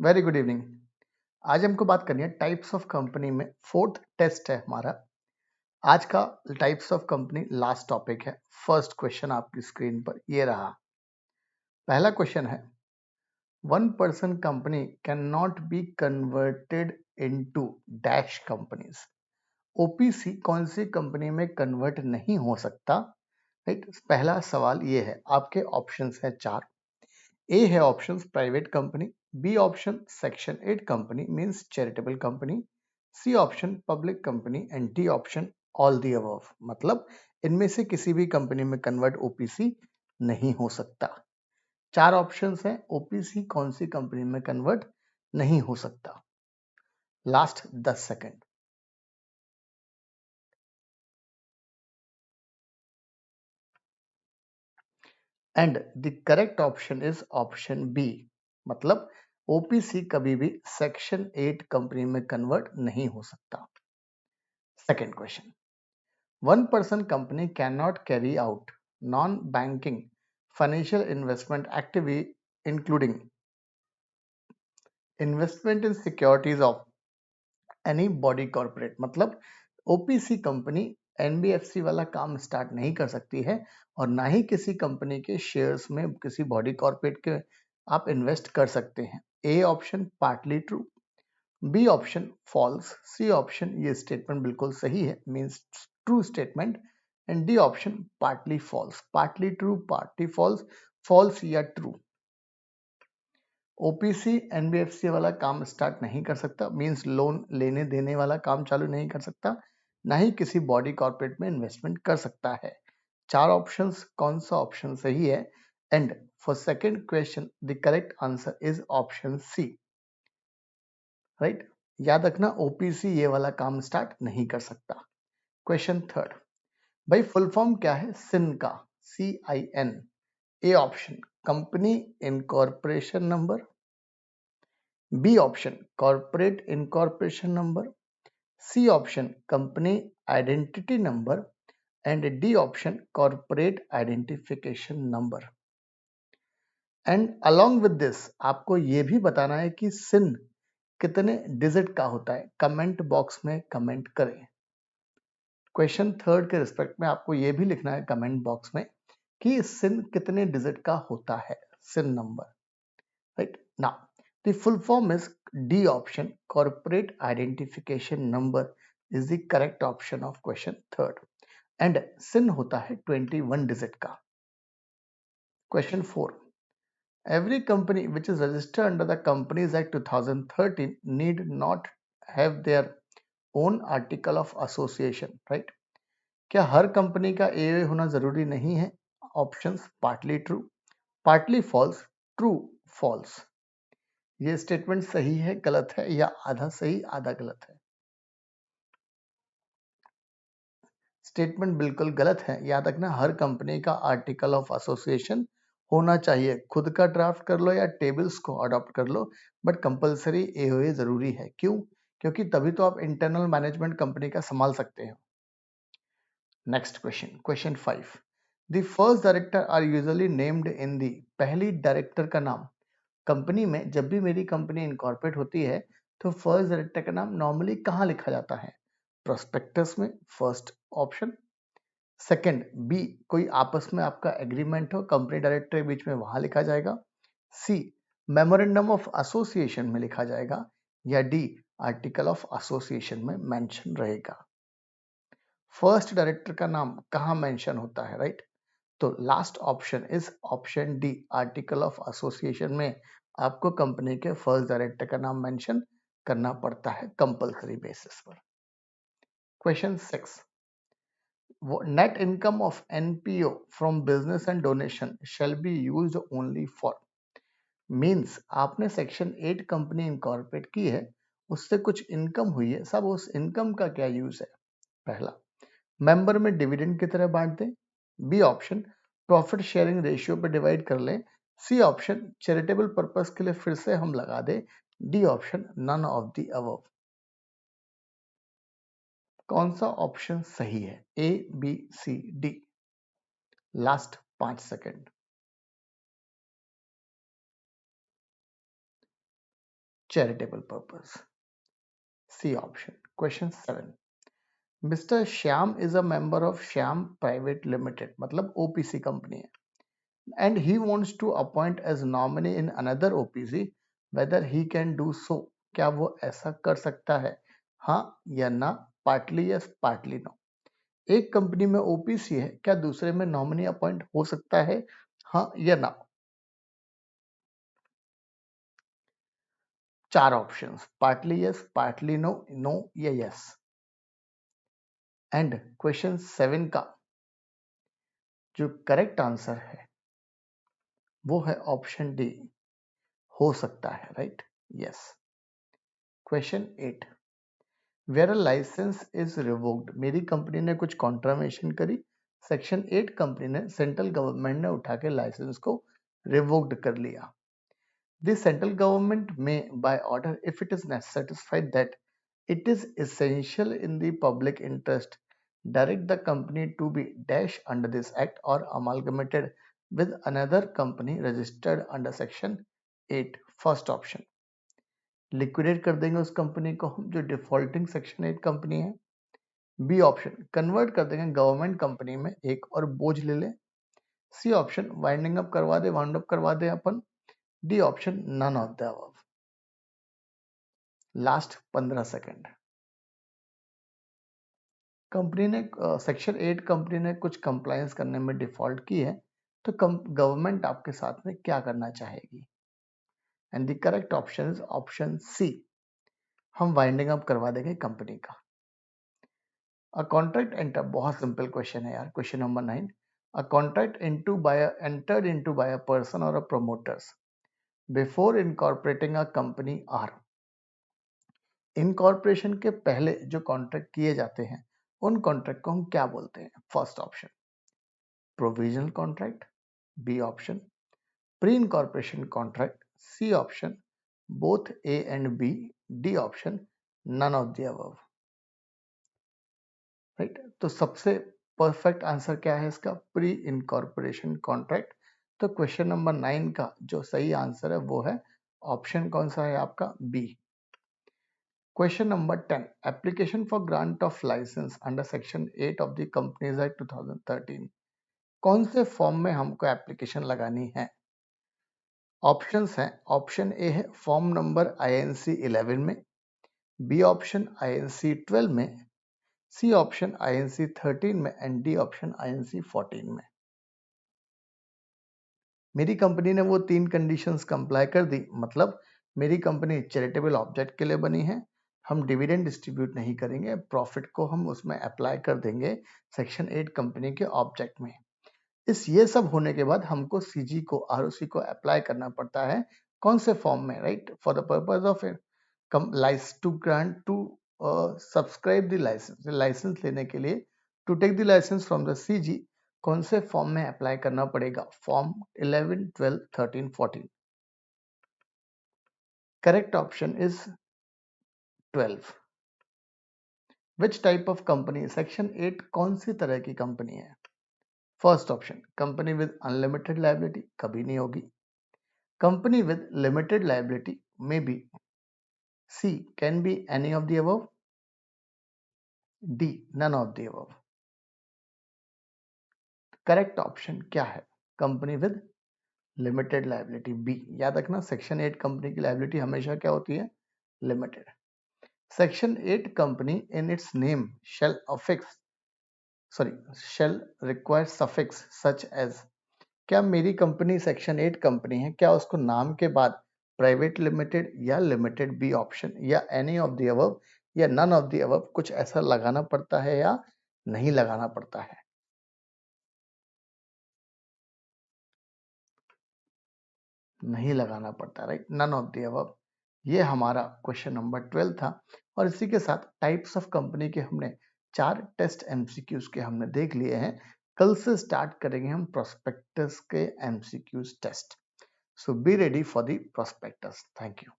Very good evening. आज हमको बात करनी है टाइप्स ऑफ कंपनी में। फोर्थ टेस्ट है हमारा आज का। Types of company last topic है। फर्स्ट क्वेश्चन आपकी स्क्रीन पर ये रहा। पहला क्वेश्चन है, one person company can not be converted into dash companies. OPC कौन सी कंपनी में कन्वर्ट नहीं हो सकता? राइट, पहला सवाल ये है। आपके ऑप्शंस है चार। ए है option private company, B option section 8 company means charitable company, C option public company and D option all the above. मतलब इनमें से किसी भी कंपनी में कन्वर्ट ओपीसी नहीं हो सकता। चार ऑप्शंस हैं, ओपीसी कौन सी कंपनी में कन्वर्ट नहीं हो सकता। Last 10 second. And the correct option is option B. मतलब ओपीसी कभी भी सेक्शन 8 कंपनी में कन्वर्ट नहीं हो सकता। Second question, one person company cannot carry out non-banking financial investment activity including investment in securities of any body corporate। मतलब OPC company NBFC वाला काम स्टार्ट नहीं कर सकती है और ना ही किसी कंपनी के शेयर्स में किसी बॉडी कॉर्पोरेट के आप इन्वेस्ट कर सकते हैं। A option partly true, B option false, C option ये स्टेटमेंट बिल्कुल सही है means true statement and D option partly false. Partly true, partly false, false या ट्रू। ओपीसी एनबीएफसी वाला काम स्टार्ट नहीं कर सकता मींस लोन लेने देने वाला काम चालू नहीं कर सकता, ना ही किसी बॉडी कॉर्पोरेट में इन्वेस्टमेंट कर सकता है। चार ऑप्शंस कौन सा ऑप्शन सही है? And for second question the correct answer is option C. Right, याद रखना ओपीसी ये वाला काम स्टार्ट नहीं कर सकता। क्वेश्चन थर्ड, भाई फुल फॉर्म क्या है सिन का? CIN। A option company incorporation number, B option corporate incorporation number, C option company identity number and D option corporate identification number. And along with this आपको ये भी बताना है कि सिन कितने डिजिट का होता है। कमेंट बॉक्स में कमेंट करें। क्वेश्चन थर्ड के रिस्पेक्ट में आपको ये भी लिखना है कमेंट बॉक्स में कि सिन कितने डिजिट का होता है, CIN number. Right now the full form is D option corporate identification number is the correct option of question third and CIN होता है 21 डिजिट का। Question four, every company which is registered under the Companies Act 2013 need not have their own article of association, right? क्या हर company का AOA होना जरूरी नहीं है? Options partly true, partly false, true, false. ये स्टेटमेंट सही है गलत है या आधा सही आधा गलत है? स्टेटमेंट बिल्कुल गलत है। याद रखना हर कंपनी का आर्टिकल ऑफ एसोसिएशन होना चाहिए। खुद का ड्राफ्ट कर लो या टेबल्स को अडॉप्ट कर लो, बट कंपलसरी एओए जरूरी है। क्यों? क्योंकि तभी तो आप इंटरनल मैनेजमेंट कंपनी का संभाल सकते हो। Next question, question 5, the first director are usually named in the. पहली डायरेक्टर का नाम कंपनी में, जब भी मेरी कंपनी इनकॉर्पोरेट होती है तो फर्स्ट डायरेक्टर का नाम नॉर्मली कहाँ लिखा जाता है? प्रोस्पेक्टस में, फर्स्ट ऑप्शन। सेकंड बी, कोई आपस में आपका एग्रीमेंट हो कंपनी डायरेक्टर के बीच में, वहां लिखा जाएगा। सी, मेमोरेंडम ऑफ एसोसिएशन में लिखा जाएगा या डी, आर्टिकल ऑफ एसोसिएशन में मेंशन रहेगा। फर्स्ट डायरेक्टर का नाम कहाँ मेंशन होता है? राइट, तो last option is option D, article of association में आपको कंपनी के फर्स्ट डायरेक्टर का नाम मेंशन करना पड़ता है कंपलसरी बेसिस पर। Question 6, net income of NPO from business and donation shall be used only for। Means आपने सेक्शन 8 कंपनी इनकॉर्पोरेट की है, उससे कुछ इनकम हुई है, सब उस इनकम का क्या यूज है? पहला, मेंबर में डिविडेंड की तरह बांट दें, B option profit sharing ratio पे डिवाइड कर लें, सी ऑप्शन चैरिटेबल पर्पस के लिए फिर से हम लगा दें, D option none of the above. कौन सा ऑप्शन सही है? A, B, C, D. Last 5 second. charitable purpose. C option. Question 7. Mr. Shyam is a member of Shyam Private Limited, मतलब OPC कंपनी है, and he wants to appoint as nominee in another OPC, whether he can do so. क्या वो ऐसा कर सकता है? हाँ या ना? Partly yes, partly no. एक कंपनी में ओपीसी है, क्या दूसरे में नॉमिनी अपॉइंट हो सकता है? हाँ या ना? 4 options, partly yes, partly no, no या यस. एंड क्वेश्चन 7 का जो करेक्ट आंसर है वो है ऑप्शन डी, हो सकता है. Right? Yes. Question 8. Where a license is revoked, मेरी कंपनी ने कुछ कॉन्ट्रावेंशन करी, सेक्शन 8 कंपनी ने, सेंट्रल गवर्नमेंट ने उठा के लाइसेंस को रिवोक्ड कर लिया. The central government may, by order, if it is satisfied that it is essential in the public interest, direct the company to be dash under this act or amalgamated with another company registered under section 8. First option. Liquidate कर देंगे उस company को हम जो defaulting section 8 company है. B option. Convert कर देंगे government company में, एक और बोझ ले ले. C option. वाइंडिंग अप करवा दे, वाउंड अप करवा दे अपन. D option. None of the above. Last 15 second. Company ने सेक्शन 8 कंपनी ने कुछ कंप्लायंस करने में डिफॉल्ट की है, तो गवर्नमेंट आपके साथ में क्या करना चाहेगी? And the correct option is option C, हम वाइंडिंग अप करवा देंगे कंपनी का. अ कॉन्ट्रैक्ट एंटर, बहुत सिंपल क्वेश्चन है यार. Question number 9. अ कॉन्ट्रैक्ट entered into by a person or a promoters before incorporating a company are. Incorporation के पहले जो कॉन्ट्रैक्ट किए जाते हैं उन कॉन्ट्रैक्ट को हम क्या बोलते हैं? First option provisional contract, B option pre incorporation contract, C option both A and B, D option none of the above. Right? तो सबसे परफेक्ट आंसर क्या है इसका? Pre incorporation contract. तो क्वेश्चन नंबर 9 का जो सही आंसर है वो है ऑप्शन कौन सा है आपका? B. Question number 10. Application for grant of license under section 8 of the Companies Act 2013. कौन से फॉर्म में हमको एप्लीकेशन लगानी है? ऑप्शंस हैं. ऑप्शन ए है फॉर्म नंबर INC 11 में, बी ऑप्शन INC 12 में, सी ऑप्शन INC 13 में एंड डी ऑप्शन INC 14 में. मेरी कंपनी ने वो 3 कंडीशंस कंप्लाई कर दी, मतलब मेरी कंपनी चैरिटेबल ऑब्जेक्ट के लिए बनी है, हम डिविडेंड डिस्ट्रीब्यूट नहीं करेंगे, प्रॉफिट को हम उसमें अप्लाई कर देंगे सेक्शन 8 कंपनी के ऑब्जेक्ट में. ये सब होने के बाद हमको सीजी को, आरओसी को अप्लाई करना पड़ता है. कौन से फॉर्म में? Right? For the purpose of to grant to subscribe the license, license लेने के लिए, to take the license from the CG, कौन से फॉर्म में अप्लाई करना पड़ेगा? Form 11, 12, 13, 14. Correct option is 12. Which type of company, section 8 कौन सी तरह की कंपनी है? First option company with unlimited liability, कभी नहीं होगी. Company with limited liability may be. C can be any of the above, D none of the above. Correct option क्या है? Company with limited liability, B. याद रखना section 8 company की liability हमेशा क्या होती है? Limited. Section 8 company in its name shall require suffix such as. क्या मेरी कंपनी सेक्शन 8 कंपनी है, क्या उसको नाम के बाद प्राइवेट लिमिटेड या लिमिटेड, बी ऑप्शन, या एनी ऑफ द अबव या नन ऑफ द अबव, कुछ ऐसा लगाना पड़ता है या नहीं लगाना पड़ता है? नहीं लगाना पड़ता. Right? None of the above. ये हमारा क्वेश्चन नंबर 12 था. और इसी के साथ टाइप्स ऑफ कंपनी के हमने 4 टेस्ट एमसीक्यूज के हमने देख लिए हैं. कल से स्टार्ट करेंगे हम प्रोस्पेक्टस के MCQs test. So be ready for the prospectus. Thank you.